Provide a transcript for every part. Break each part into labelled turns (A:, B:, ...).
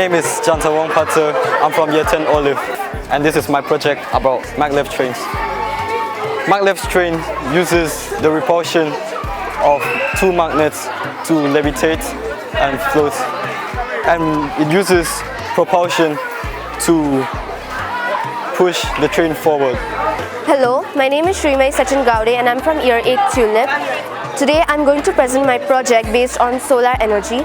A: name is Jantawong Pater. I'm from Year 10 Olive, and this is my project about maglev trains. Maglev train uses the repulsion of two magnets to levitate and float, and it uses propulsion to push the train forward.
B: Hello, my name is Srimai Sachin Gowde and I'm from Year 8 Tulip. Today I'm going to present my project based on solar energy.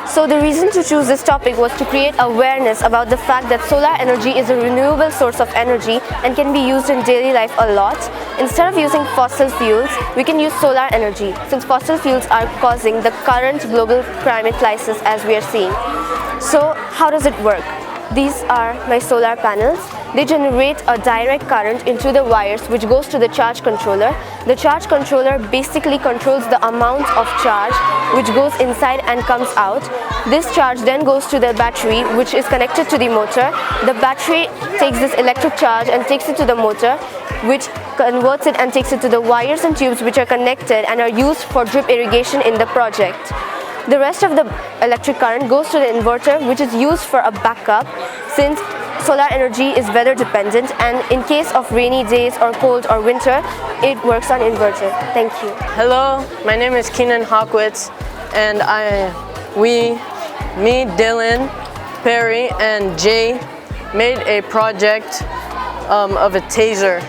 B: So the reason to choose this topic was to create awareness about the fact that solar energy is a renewable source of energy and can be used in daily life a lot. Instead of using fossil fuels, we can use solar energy, since fossil fuels are causing the current global climate crisis as we are seeing. So how does it work? These are my solar panels. They generate a direct current into the wires which goes to the charge controller. The charge controller basically controls the amount of charge which goes inside and comes out. This charge then goes to the battery which is connected to the motor. The battery takes this electric charge and takes it to the motor, which converts it and takes it to the wires and tubes which are connected and are used for drip irrigation in the project. The rest of the electric current goes to the inverter, which is used for a backup, since solar energy is weather dependent, and in case of rainy days or cold or winter, it works on inverter. Thank you.
C: Hello, my name is Keenan Hawkwitz, and me, Dylan, Perry, and Jay made a project of a taser.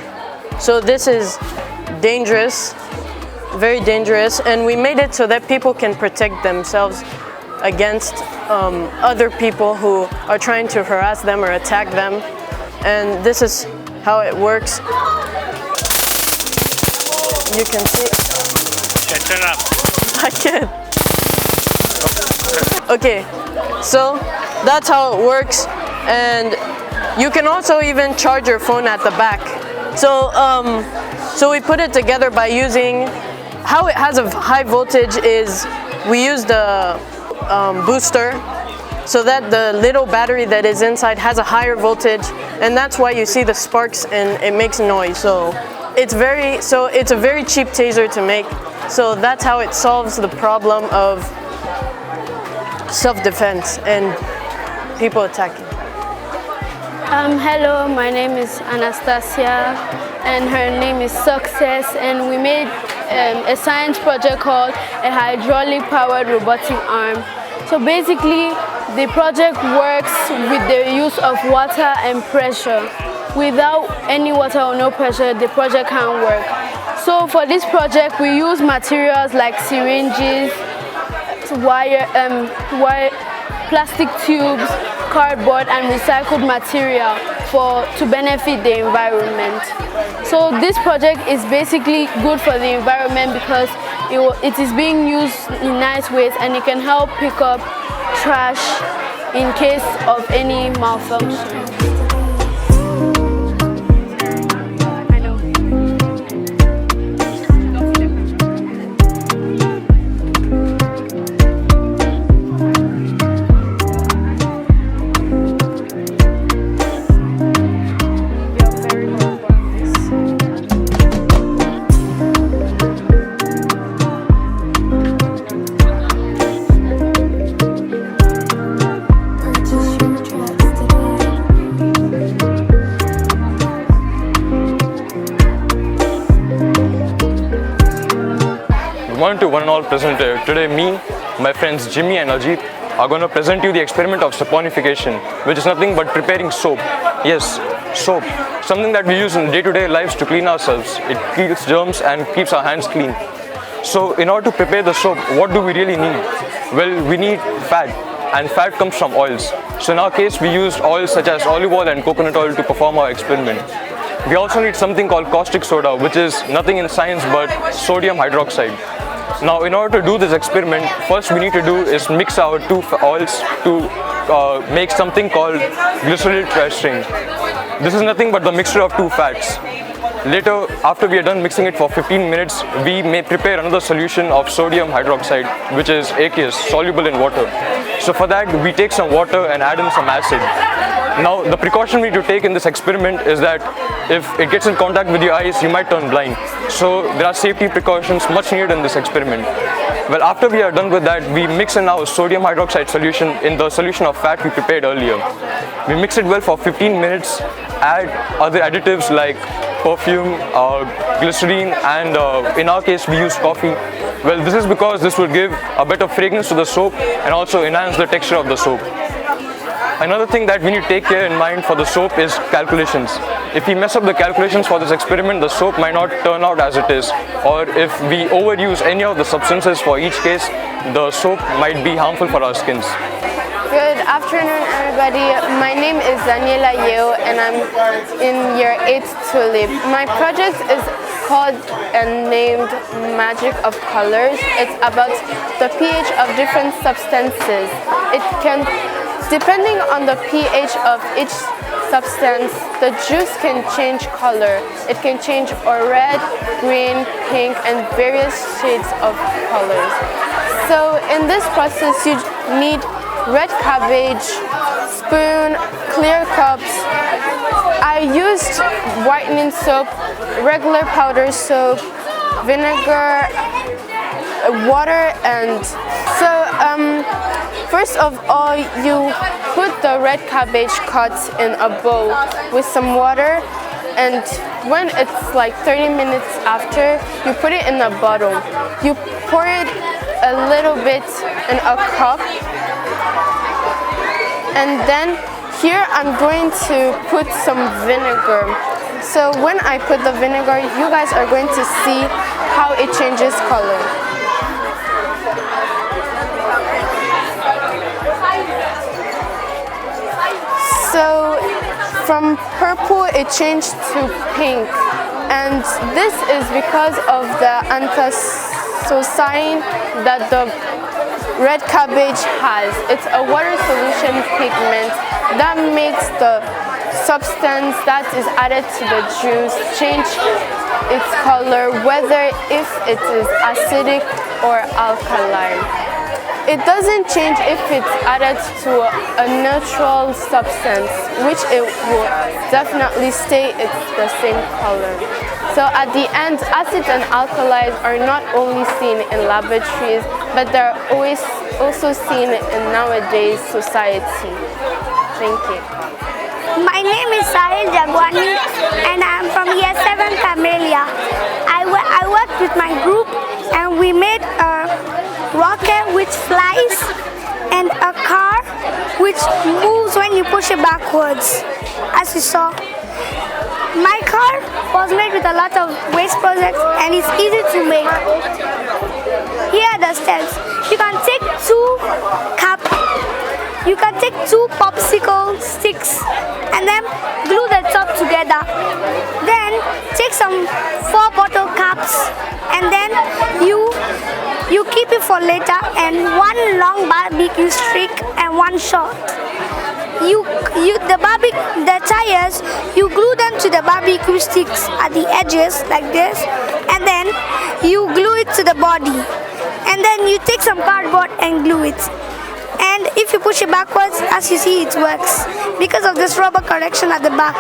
C: So this is dangerous, very dangerous, and we made it so that people can protect themselves against other people who are trying to harass them or attack them. And this is how it works. You can see.
D: Turn up.
C: I can't. Okay, so that's how it works, and you can also even charge your phone at the back. So we put it together by using. How it has a high voltage is we use the booster so that the little battery that is inside has a higher voltage, and that's why you see the sparks and it makes noise. So it's a very cheap taser to make. So that's how it solves the problem of self-defense and people attacking.
E: Hello, my name is Anastasia and her name is Success, and we made a science project called a hydraulic powered robotic arm. So basically the project works with the use of water and pressure. Without any water or no pressure, the project can't work. So for this project we use materials like syringes, wire, plastic tubes, cardboard and recycled material to benefit the environment. So this project is basically good for the environment because it is being used in nice ways, and it can help pick up trash in case of any malfunction.
F: One to one and all present here. Today me, my friends Jimmy and Ajit are going to present you the experiment of saponification, which is nothing but preparing soap. Yes, soap. Something that we use in day-to-day lives to clean ourselves. It kills germs and keeps our hands clean. So in order to prepare the soap, what do we really need? Well, we need fat, and fat comes from oils. So in our case, we used oils such as olive oil and coconut oil to perform our experiment. We also need something called caustic soda, which is nothing in science but sodium hydroxide. Now, in order to do this experiment, first we need to do is mix our two oils to make something called glycerol tristring. This is nothing but the mixture of two fats. Later, after we are done mixing it for 15 minutes, we may prepare another solution of sodium hydroxide, which is aqueous, soluble in water. So for that, we take some water and add in some acid. Now, the precaution we need to take in this experiment is that if it gets in contact with your eyes, you might turn blind. So there are safety precautions much needed in this experiment. Well, after we are done with that, we mix in our sodium hydroxide solution in the solution of fat we prepared earlier. We mix it well for 15 minutes, add other additives like perfume, glycerine, and in our case we use coffee. Well, this is because this will give a better fragrance to the soap and also enhance the texture of the soap. Another thing that we need to take care in mind for the soap is calculations. If we mess up the calculations for this experiment, the soap might not turn out as it is. Or if we overuse any of the substances for each case, the soap might be harmful for our skins.
E: Good afternoon, everybody. My name is Danielle and I'm in year 8 Tulip. My project is called and named Magic of Colors. It's about the pH of different substances. It can, depending on the pH of each substance, the juice can change color. It can change or red, green, pink, and various shades of colors. So in this process, you need red cabbage, spoon, clear cups. I used whitening soap, regular powder soap, vinegar, water, and so first of all you put the red cabbage cut in a bowl with some water, and when it's like 30 minutes after, you put it in a bottle. You pour it a little bit in a cup, and then here I'm going to put some vinegar. So when I put the vinegar, you guys are going to see how it changes color. So from purple it changed to pink, and this is because of the anthocyane that the red cabbage has. It's a water solution pigment that makes the substance that is added to the juice change its color, whether if it is acidic or alkaline. It doesn't change if it's added to a neutral substance, which it will definitely stay it's the same color. So at the end, acids and alkalis are not only seen in laboratories, but they're always also seen in nowadays society. Thank you.
G: My name is Sahil Jagwani and I'm from year 7 Camellia. I worked with my group and we made a rocket which flies and a car which moves when you push it backwards, as you saw. My car was made with a lot of waste products and it's easy to make. Here are the steps. You can take two popsicle sticks and then glue the top together. Then take some 4 bottle caps and then you keep it for later, and 1 long barbecue stick and 1 short. The tires, you glue them to the barbecue sticks at the edges like this, and then you glue it to the body, and then you take some cardboard and glue it. And if you push it backwards, as you see, it works because of this rubber connection at the back.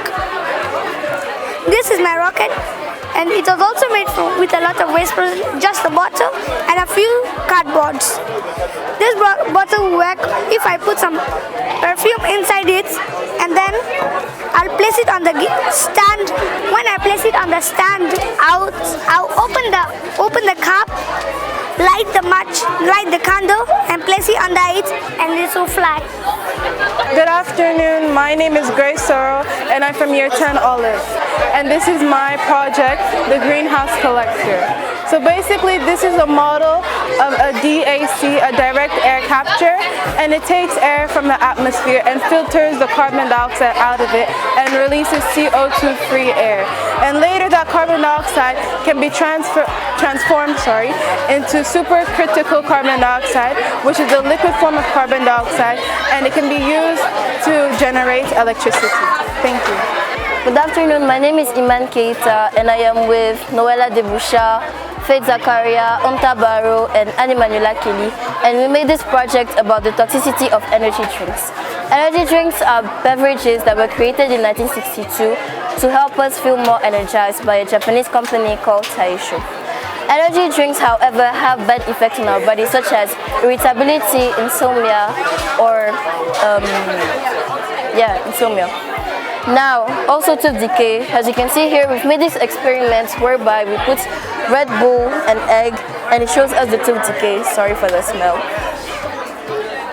G: This is my rocket, and it was also made with a lot of waste products, just a bottle and a few cardboards. This bottle will work if I put some perfume inside it, and then I'll place it on the stand. When I place it on the stand, I'll open the cap, light the candle, and place it under it, and it will fly.
H: Good afternoon, my name is Grace Sorrow and I'm from year 10 Olive. And this is my project, the Greenhouse Collector. So basically this is a model of a DAC, a direct air capture, and it takes air from the atmosphere and filters the carbon dioxide out of it and releases CO2-free air. And later that carbon dioxide can be transformed into supercritical carbon dioxide, which is the liquid form of carbon dioxide, and it can be used to generate electricity. Thank you.
I: Good afternoon, my name is Iman Keita and I am with Noella Debusha, Faith Zakaria, Omta Barrow and Annie Manuela Kelly, and we made this project about the toxicity of energy drinks. Energy drinks are beverages that were created in 1962 to help us feel more energized by a Japanese company called Taser. Energy drinks, however, have bad effects on our body, such as irritability, insomnia, or insomnia. Now, also tooth decay. As you can see here, we've made this experiment whereby we put Red Bull and egg, and it shows us the tooth decay. Sorry for the smell.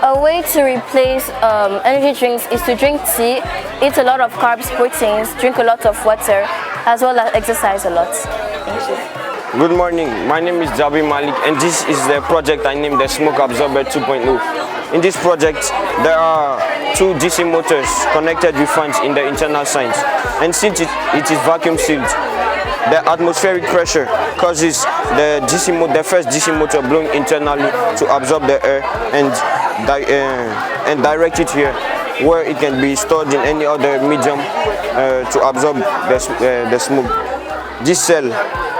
I: A way to replace energy drinks is to drink tea, eat a lot of carbs, proteins, drink a lot of water, as well as exercise a lot. Thank you.
J: Good morning, my name is Jabir and this is the project I named the Smoke Absorber 2.0. In this project, there are two DC motors connected with fans in the internal signs, and since it is vacuum sealed, the atmospheric pressure causes the first DC motor blowing internally to absorb the air and direct it here, where it can be stored in any other medium to absorb the smoke.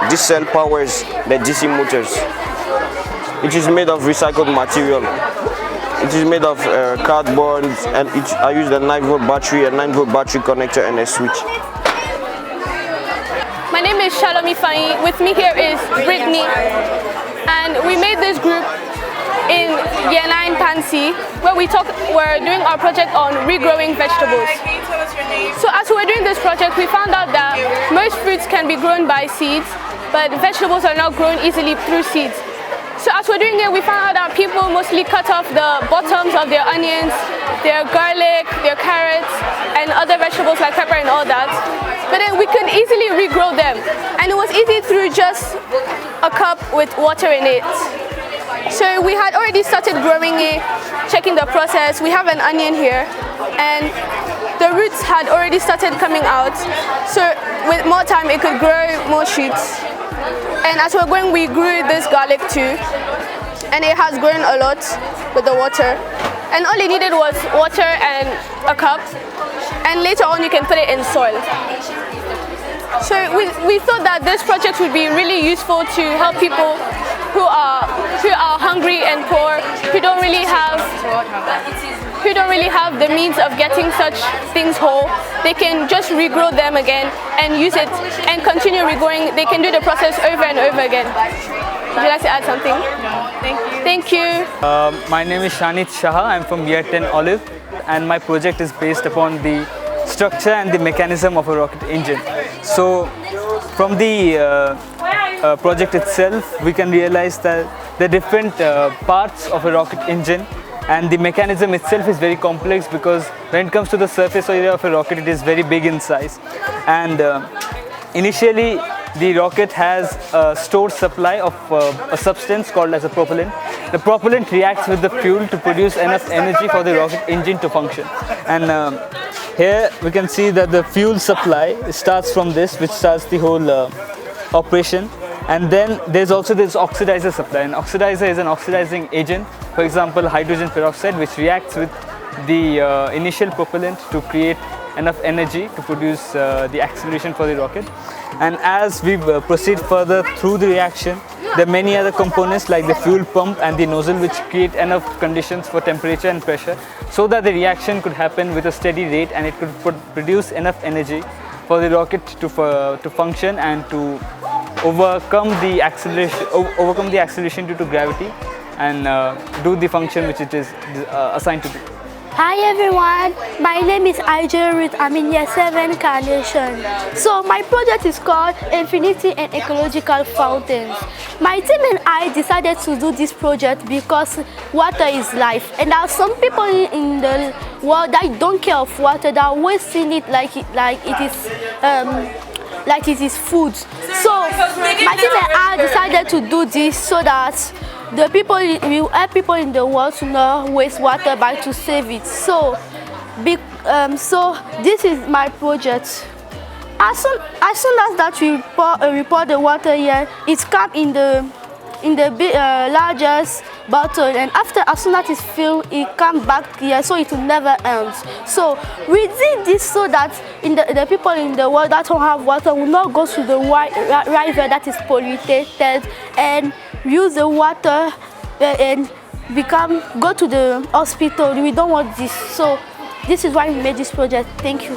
J: This cell powers the DC motors. It is made of recycled material. It is made of cardboard, and I use a 9-volt battery, a 9-volt battery connector, and a switch.
E: My name is Shalomi Fai. With me here is Brittany, and we made this group in Year 9 Pansy, where we're doing our project on regrowing vegetables. So as we were doing this project, we found out that most fruits can be grown by seeds, but vegetables are not grown easily through seeds. So as we're doing it, we found out that people mostly cut off the bottoms of their onions, their garlic, their carrots, and other vegetables like pepper and all that. But then we could easily regrow them. And it was easy through just a cup with water in it. So we had already started growing it, checking the process. We have an onion here, and the roots had already started coming out. So with more time, it could grow more shoots. And as we're going, we grew this garlic too, and it has grown a lot with the water. And all it needed was water and a cup, and later on you can put it in soil. So we thought that this project would be really useful to help people who are hungry and poor, who don't really have the means of getting such things whole. They can just regrow them again and use it and continue regrowing. They can do the process over and over again. Would you like to add something? No, thank you.
K: My name is Shanit Shah. I'm from Year 10 Olive, and my project is based upon the structure and the mechanism of a rocket engine. So from the project itself, we can realize that the different parts of a rocket engine, and the mechanism itself is very complex, because when it comes to the surface area of a rocket, it is very big in size. And initially, the rocket has a stored supply of a substance called as a propellant. The propellant reacts with the fuel to produce enough energy for the rocket engine to function. And here we can see that the fuel supply starts from this, which starts the whole operation. And then there's also this oxidizer supply. An oxidizer is an oxidizing agent, for example hydrogen peroxide, which reacts with the initial propellant to create enough energy to produce the acceleration for the rocket. And as we proceed further through the reaction, there are many other components like the fuel pump and the nozzle, which create enough conditions for temperature and pressure so that the reaction could happen with a steady rate, and it could produce enough energy for the rocket to function and to overcome the acceleration due to gravity and do the function which it is assigned to do.
L: Hi everyone, my name is Jabir. I'm in Year 7 Carnation. So my project is called Infinity and Ecological Fountains. My team and I decided to do this project because water is life, and there are some people in the world that don't care of water, that are wasting it like it is food. So my team and I decided to do this so that we will help people in the world to not waste water, but to save it. So this is my project. As soon as that we pour the water here, it comes in the largest bottle, and as soon as it's filled, it comes back here, so it will never end. So we did this so that the people in the world that don't have water will not go to the river that is polluted and use the water and go to the hospital. We don't want this. So this is why we made this project. Thank you.